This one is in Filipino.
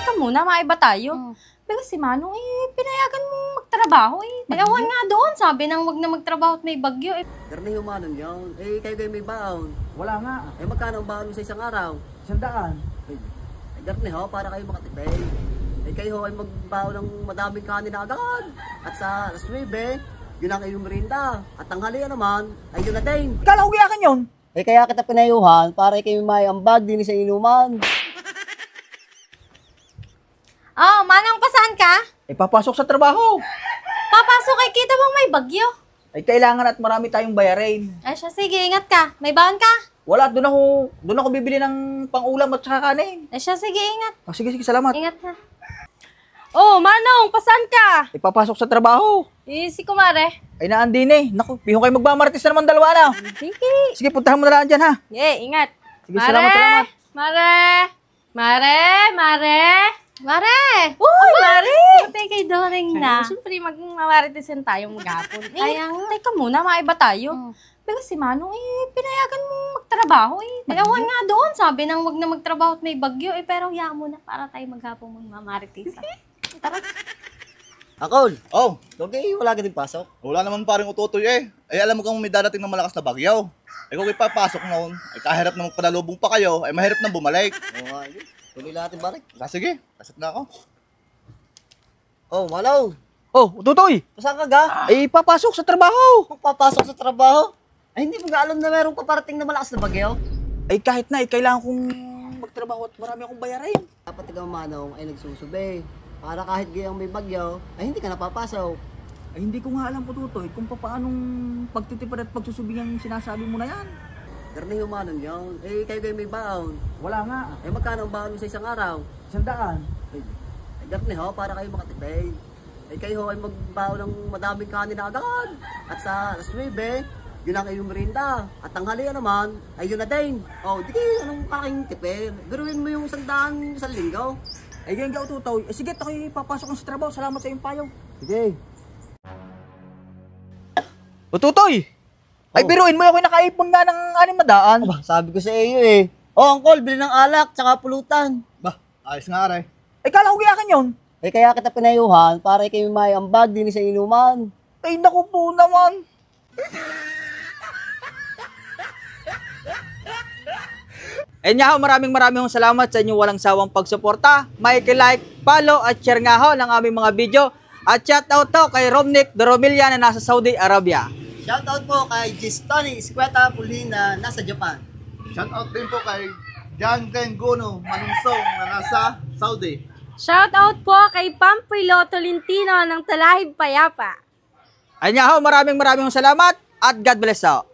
teka muna, maiba tayo. Pero si Manong, pinayagan mong magtrabaho Ewan nga doon, sabi nang wag na magtrabaho at may bagyo Pero na yung Manong yun. Kayo may baon. Wala nga. Magkano ang baon mo sa isang araw? 100. Garne ho, para kayo makatipid. Kayo ho ay magbaon ng madaming kanin na agad. At sa alas 9, yun ang iyong merinda. At tanghalian naman, ay yun na din. Kala ko giyakan yun. Kaya kita pinayuhan para kayo may ambag din sa inuman. Oh, Manong, pasaan ka? Papasok sa trabaho. Papasok kay kita bang may bagyo? Kailangan at marami tayong bayarin. Ay siya, sige, ingat ka. May baon ka? Wala, doon ako bibili ng pang-ulam at saka kanin. Ay siya, sige, ingat. Sige, salamat. Ingat ka. Oh, Manong, pasaan ka? Papasok sa trabaho. Si Kumare. Naandin Naku, piho kayo magmamarites na naman dalawa na. Sige. Sige, puntahan mo na lang dyan ha. Ingat. Sige, salamat. Mare! Uy, Mare! Buti kay Doring na. Siyempre, magmamaritisan tayo maghapon. Kaya nga. Teka muna, maiba tayo. Pero si Manong, pinayagan mong magtrabaho Ewan nga doon, sabi nang wag na magtrabaho at may bagyo pero hayaan mo na para tayo maghapon magmamarites. Tara. Akol! Oh, Okay, wala ka din pasok. wala naman paring ututoy alam mo kung may darating ng malakas na bagyaw. Kung ipapasok noon, kahirap na magpadalubong pa kayo, mahirap na bumalik. Tuloy natin barik. Sige, kasat na ako. Oh, Malaw! Tutoy. Saan ka ga? Papasok sa trabaho. Papasok sa trabaho? Hindi mo ga alam na meron paparating na malakas na bagyo? Kahit na, kailangan kong magtrabaho at marami akong bayarin. Dapat ikaw, Manong, ay nagsusubay. Para kahit gayang may bagyo, ay hindi ka napapasok. Hindi ko nga alam po, Tutoy, kung paanong pagtitipid at pagsusubing ang sinasabi mo na yan. Pero na yung Manong yun. Kayo may baon. Wala nga. Magkano ang baon mo sa isang araw? 100. Garne ho, para kayo makatipid. Kayo ho ay magbaon ng madaming kanin na agad. At sa alas 9, yun ang iyong merinda. At tanghalian naman, ay yun na din. Di kayo anong kalaking tipid. Biruin mo yung 100 sa linggo. Ganyan ka, Tutoy. Sige, ako'y papasok sa trabaho. Salamat sa iyong payo. Sige. Tutoy! Biruin mo, ako'y nakaipon nga ng 600. Sabi ko sa iyo Uncle, bili ng alak, tsaka pulutan. Ayos nga aray. Kala ko giyakan yun. Kaya kita pinayuhan para kayo may ambag din sa inuman. Naku po naman. Nga ho, maraming salamat sa inyong walang sawang pagsuporta. Like, follow at share nga ho ng aming mga video. At shout out to kay Romnick Doromilla na nasa Saudi Arabia. Shoutout po kay Gistoni Escueta Pulina nasa Japan. Shoutout din po kay John Tenguno Manungsong na nasa Saudi. Shoutout po kay Pampilo Tolentino ng Talahib Payapa. Nga ho, maraming salamat at God bless ho.